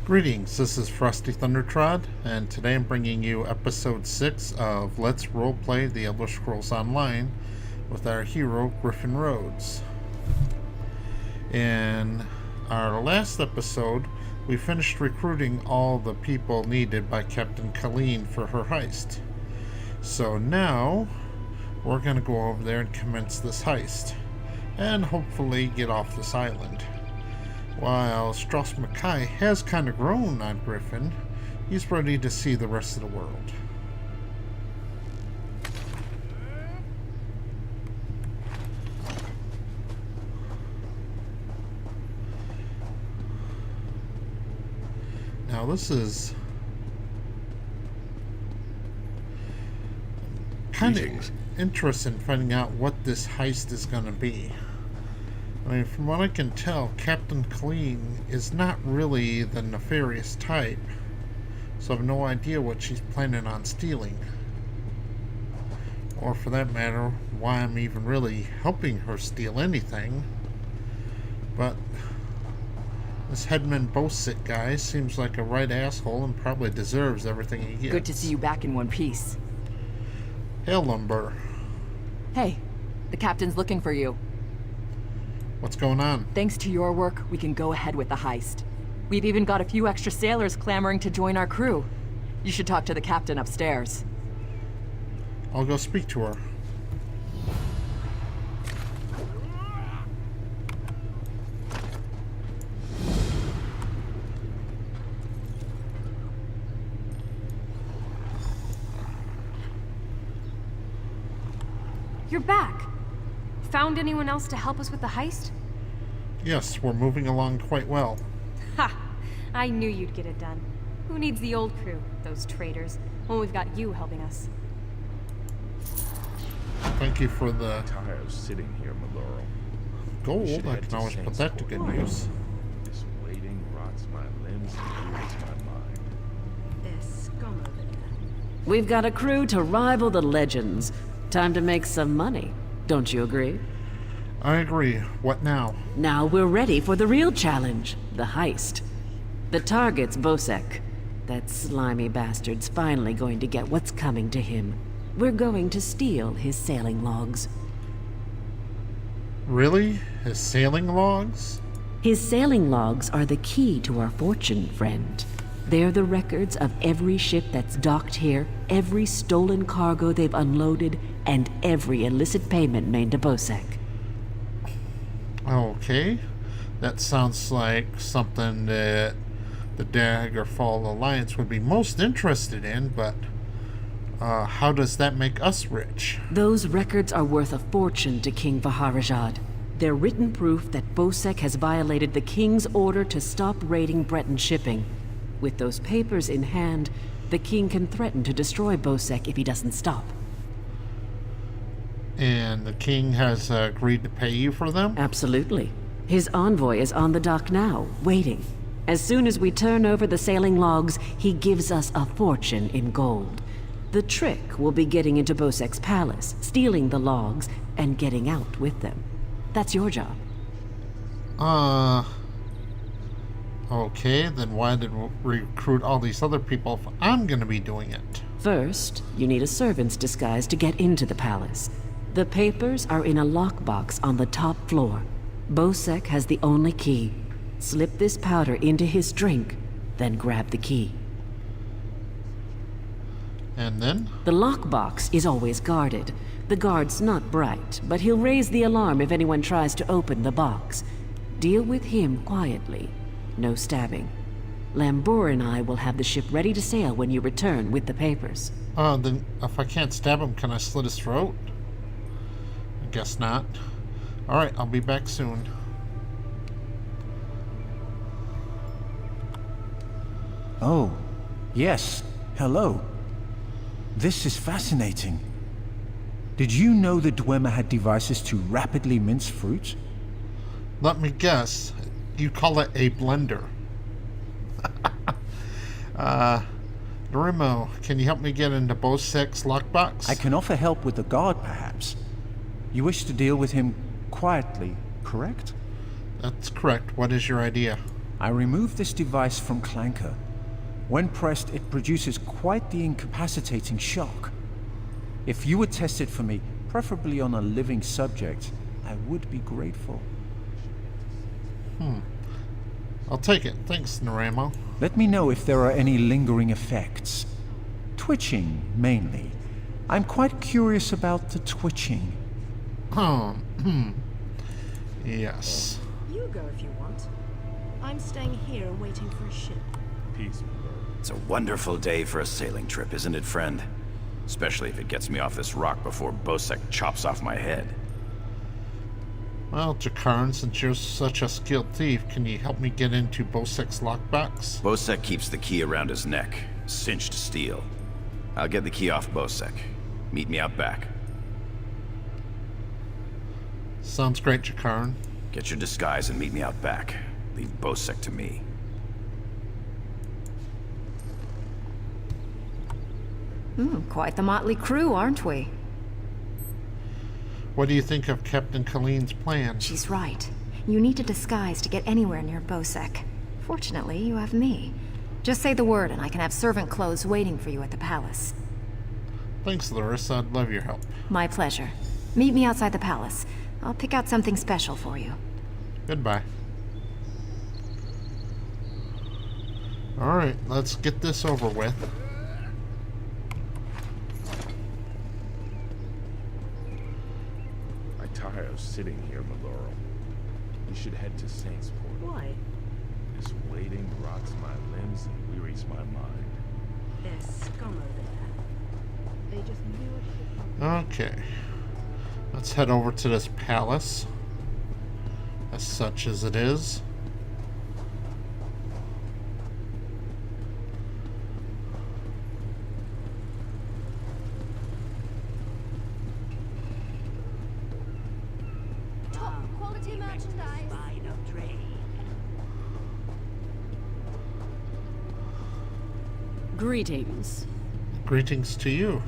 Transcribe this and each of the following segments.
Greetings, this is Frosty Thundertrod, and today I'm bringing you episode 6 of Let's Roleplay The Elder Scrolls Online with our hero, Griffin Rhodes. In our last episode, we finished recruiting all the people needed by Captain Colleen for her heist. So now, we're going to go over there and commence this heist, and hopefully get off this island. While Strauss Mackay has kind of grown on Griffin, he's ready to see the rest of the world. Now this is kind of interesting finding out what this heist is going to be. I mean, from what I can tell, Captain Colleen is not really the nefarious type, so I have no idea what she's planning on stealing. Or for that matter, why I'm even really helping her steal anything. But this Headman Bosick guy seems like a right asshole and probably deserves everything he gets. Good to see you back in one piece. Hail, Lumber. Hey, the captain's looking for you. What's going on? Thanks to your work, we can go ahead with the heist. We've even got a few extra sailors clamoring to join our crew. You should talk to the captain upstairs. I'll go speak to her. You're back. Found anyone else to help us with the heist? Yes, we're moving along quite well. Ha! I knew you'd get it done. Who needs the old crew, those traitors, when we've got you helping us? Thank you for the Tired of sitting here, Maloro. gold. I can always put that to good use. This waiting rots my limbs and wearies my mind. There's scum over there. We've got a crew to rival the legends. Time to make some money. Don't you agree? I agree. What now? Now we're ready for the real challenge, the heist. The target's Bosek. That slimy bastard's finally going to get what's coming to him. We're going to steal his sailing logs. Really? His sailing logs? His sailing logs are the key to our fortune, friend. They're the records of every ship that's docked here, every stolen cargo they've unloaded, and every illicit payment made to Bosek. Okay. That sounds like something that the Daggerfall Alliance would be most interested in, but how does that make us rich? Those records are worth a fortune to King Vaharajad. They're written proof that Bosek has violated the King's order to stop raiding Breton shipping. With those papers in hand, the King can threaten to destroy Bosek if he doesn't stop. And the king has agreed to pay you for them? Absolutely. His envoy is on the dock now, waiting. As soon as we turn over the sailing logs, he gives us a fortune in gold. The trick will be getting into Bosek's palace, stealing the logs, and getting out with them. That's your job. Okay, then why did we recruit all these other people if I'm gonna be doing it? First, you need a servant's disguise to get into the palace. The papers are in a lockbox on the top floor. Bosek has the only key. Slip this powder into his drink, then grab the key. And then? The lockbox is always guarded. The guard's not bright, but he'll raise the alarm if anyone tries to open the box. Deal with him quietly. No stabbing. Lambour and I will have the ship ready to sail when you return with the papers. Then if I can't stab him, can I slit his throat? I guess not. Alright, I'll be back soon. Oh, yes. Hello. This is fascinating. Did you know the Dwemer had devices to rapidly mince fruit? Let me guess. You call it a blender. Dorimo, can you help me get into Bosek's lockbox? I can offer help with the guard, perhaps. You wish to deal with him quietly, correct? That's correct. What is your idea? I removed this device from Clanker. When pressed, it produces quite the incapacitating shock. If you would test it for me, preferably on a living subject, I would be grateful. I'll take it. Thanks, Naramo. Let me know if there are any lingering effects. Twitching, mainly. I'm quite curious about the twitching. Yes. You go if you want. I'm staying here and waiting for a ship. Peace, bro. It's a wonderful day for a sailing trip, isn't it, friend? Especially if it gets me off this rock before Bosek chops off my head. Well, Jakarn, since you're such a skilled thief, can you help me get into Bosek's lockbox? Bosek keeps the key around his neck, cinched steel. I'll get the key off Bosek. Meet me out back. Sounds great, Jakarn. Get your disguise and meet me out back. Leave Bosek to me. Quite the motley crew, aren't we? What do you think of Captain Colleen's plan? She's right. You need a disguise to get anywhere near Bosek. Fortunately, you have me. Just say the word and I can have servant clothes waiting for you at the palace. Thanks, Larissa. I'd love your help. My pleasure. Meet me outside the palace. I'll pick out something special for you. Goodbye. Alright, let's get this over with. I'm tired of sitting here, Maloro. We should head to Saintsport. Why? This waiting rots my limbs and wearies my mind. There's scum over there. They just knew it. Okay. Let's head over to this palace. As such as it is. Top quality merchandise. Greetings. Greetings to you.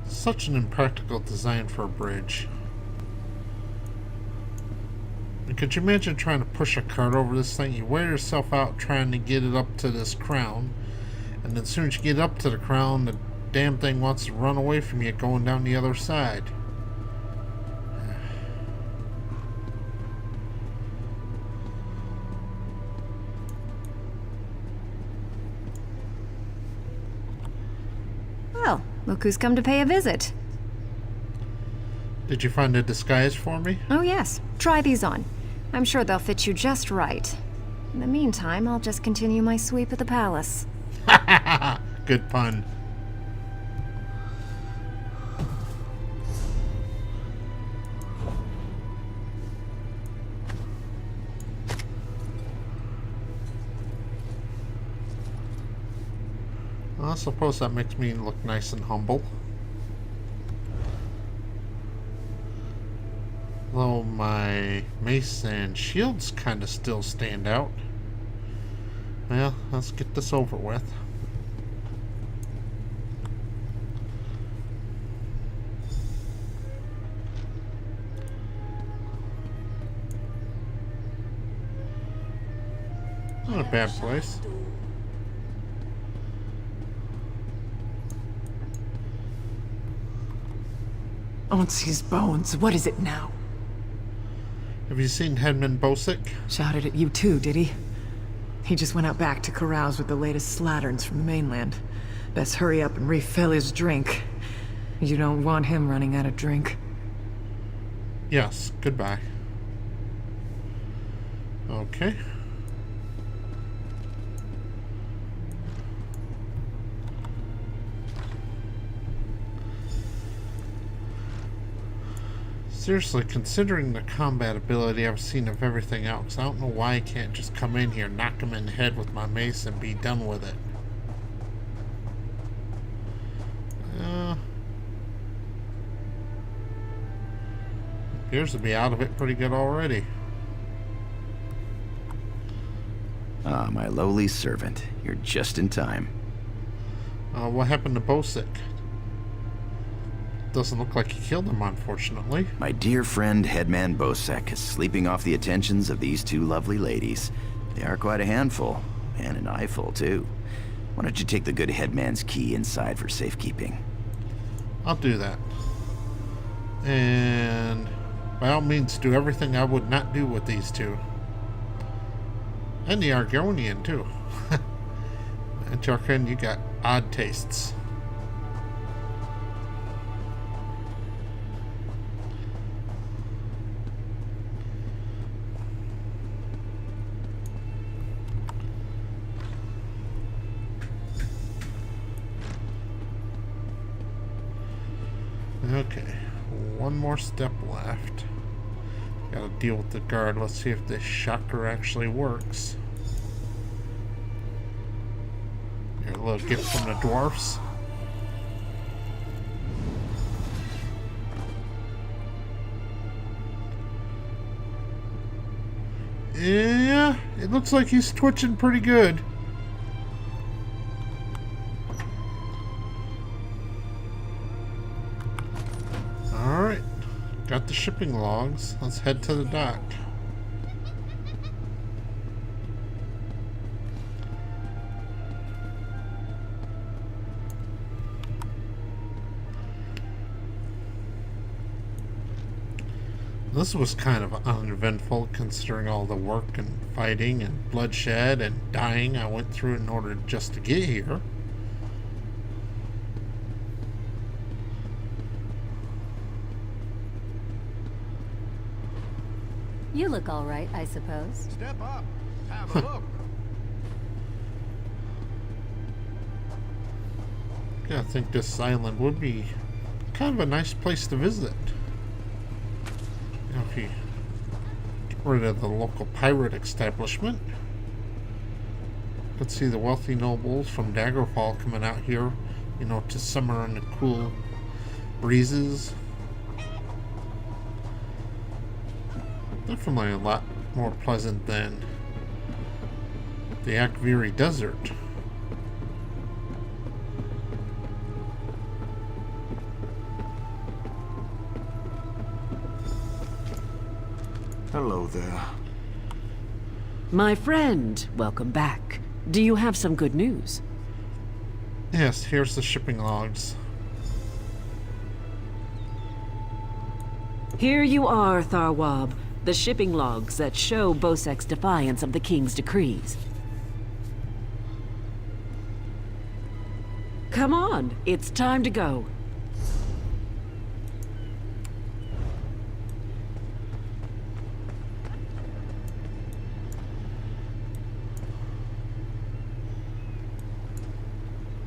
Such an impractical design for a bridge. And could you imagine trying to push a cart over this thing? You wear yourself out trying to get it up to this crown, and then as soon as you get up to the crown, the damn thing wants to run away from you going down the other side. Well, look who's come to pay a visit. Did you find a disguise for me? Oh yes, try these on. I'm sure they'll fit you just right. In the meantime, I'll just continue my sweep of the palace. Good pun. I suppose that makes me look nice and humble. Though my mace and shields kind of still stand out. Well, let's get this over with. Not a bad place. Onsi's bones, what is it now? Have you seen Headman Bosek? Shouted at you too, did he? He just went out back to carouse with the latest slatterns from the mainland. Best hurry up and refill his drink. You don't want him running out of drink. Yes, goodbye. Okay. Seriously, considering the combat ability I've seen of everything else, I don't know why I can't just come in here, knock him in the head with my mace, and be done with it. Appears to be out of it pretty good already. Ah, my lowly servant. You're just in time. What happened to Bosek? doesn't look like he killed him, unfortunately. My dear friend Headman Bosek is sleeping off the attentions of these two lovely ladies. They are quite a handful, and an eyeful, too. Why don't you take the good Headman's key inside for safekeeping? I'll do that. And by all means, do everything I would not do with these two. And the Argonian, too. And Jarkin, you got odd tastes. Okay, one more step left. Gotta deal with the guard. Let's see if this shocker actually works. Here, a little gift from the dwarfs. Yeah, it looks like he's twitching pretty good. Alright, got the shipping logs. Let's head to the dock. This was kind of uneventful considering all the work and fighting and bloodshed and dying I went through in order just to get here. You look all right, I suppose. Step up. Have a look. Yeah, I think this island would be kind of a nice place to visit. You know, if you get rid of the local pirate establishment. Could see the wealthy nobles from Daggerfall coming out here, you know, to summer in the cool breezes. Definitely a lot more pleasant than the Akviri Desert. Hello there. My friend, welcome back. Do you have some good news? Yes, here's the shipping logs. Here you are, Tharwab. The shipping logs that show Bosek's defiance of the king's decrees. Come on, it's time to go.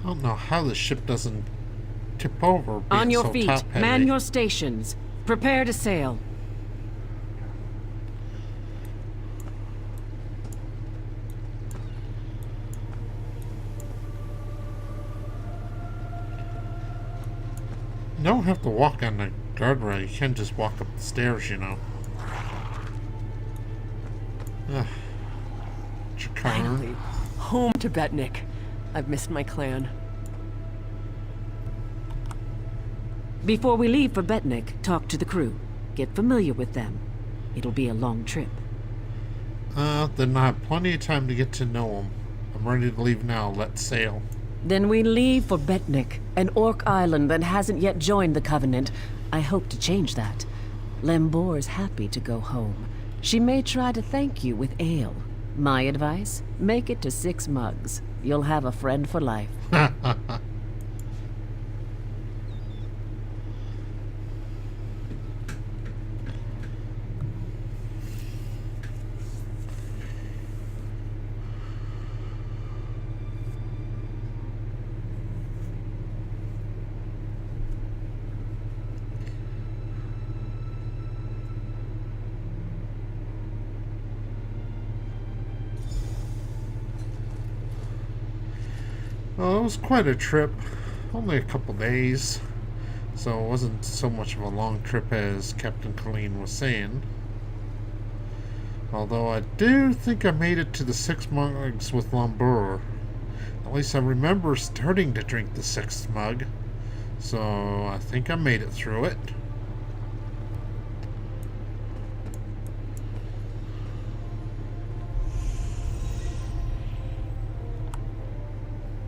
I don't know how the ship doesn't tip over. On your so feet, top-heavy. man your stations. Prepare to sail. You don't have to walk on the guardrail. You can just walk up the stairs, you know. Finally, home to Betnik. I've missed my clan. Before we leave for Betnik, talk to the crew. Get familiar with them. It'll be a long trip. Then I have plenty of time to get to know them. I'm ready to leave now. Let's sail. Then we leave for Betnik, an orc island that hasn't yet joined the Covenant. I hope to change that. Lembor's happy to go home. She may try to thank you with ale. My advice? Make it to 6 mugs. You'll have a friend for life. Well, it was quite a trip. Only a couple days. So it wasn't so much of a long trip as Captain Colleen was saying. Although I do think I made it to the 6 mugs with Lambur. At least I remember starting to drink the 6th mug. So I think I made it through it.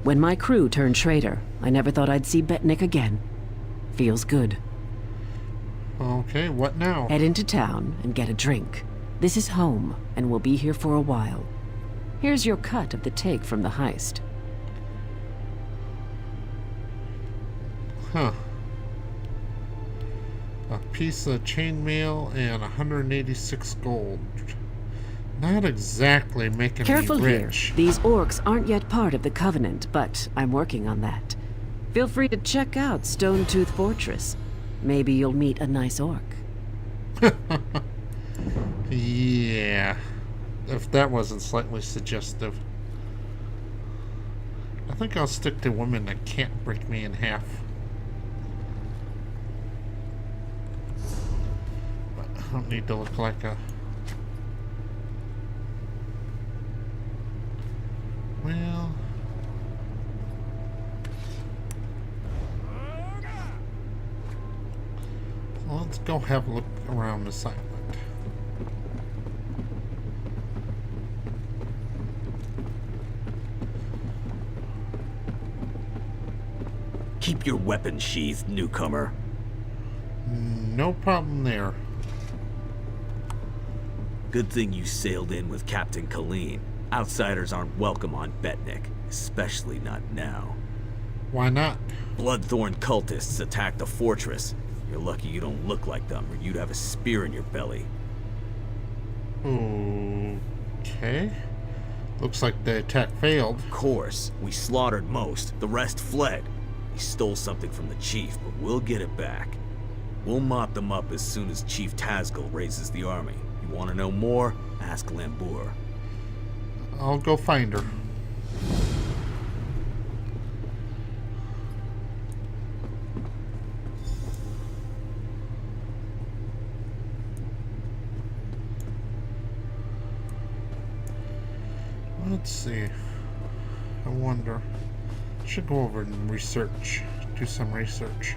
When my crew turned traitor, I never thought I'd see Betnik again. Feels good. Okay, what now? Head into town and get a drink. This is home, and we'll be here for a while. Here's your cut of the take from the heist. Huh. A piece of chainmail and 186 gold. Not exactly making Careful me here. rich. These orcs aren't yet part of the Covenant, but I'm working on that. Feel free to check out Stonetooth Fortress. Maybe you'll meet a nice orc. Yeah. If that wasn't slightly suggestive. I think I'll stick to women that can't break me in half. But I don't need to look like a... Well... Let's go have a look around this island. Keep your weapon sheathed, newcomer. No problem there. Good thing you sailed in with Captain Colleen. Outsiders aren't welcome on Betnik, especially not now. Why not? Bloodthorn cultists attacked the fortress. You're lucky you don't look like them, or you'd have a spear in your belly. Okay. Looks like the attack failed. Of course. We slaughtered most. The rest fled. We stole something from the chief, but we'll get it back. We'll mop them up as soon as Chief Tazgul raises the army. You want to know more? Ask Lambour. I'll go find her. Let's see. I wonder. I should go over and research. Do some research.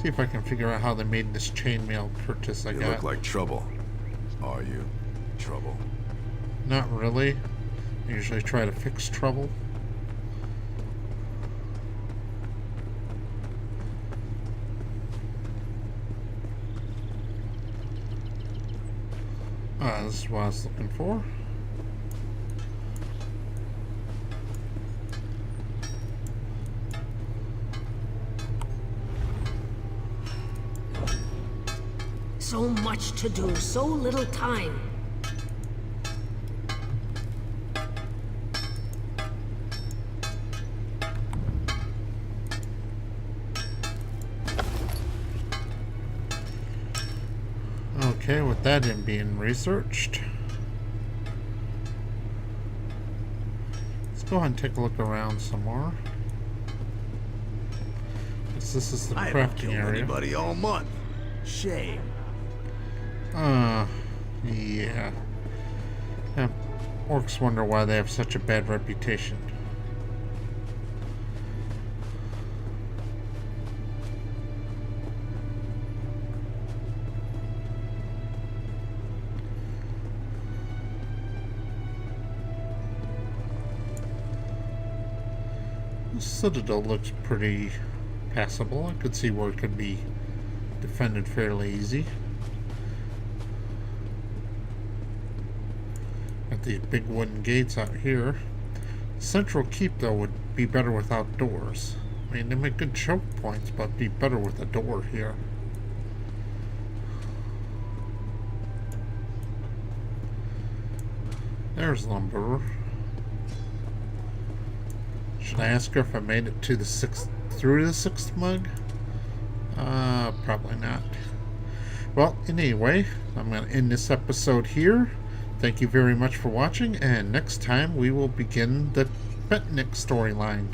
See if I can figure out how they made this chainmail purchase I got. You look like trouble. Are you? Trouble? Not really. I usually try to fix trouble. This is what I was looking for. So much to do, so little time. Okay, with that in being researched, let's go ahead and take a look around some more. This is the I haven't crafting killed area. anybody all month. Shame. Yeah. Orcs wonder why they have such a bad reputation. The Citadel looks pretty passable. I could see where it could be defended fairly easy. Got these big wooden gates out here. Central Keep, though, would be better without doors. I mean, they make good choke points, but be better with a door here. There's Lumberer. Should I ask her if I made it to the through the sixth mug? Probably not. Well, anyway, I'm going to end this episode here. Thank you very much for watching, and next time we will begin the Betnik storyline.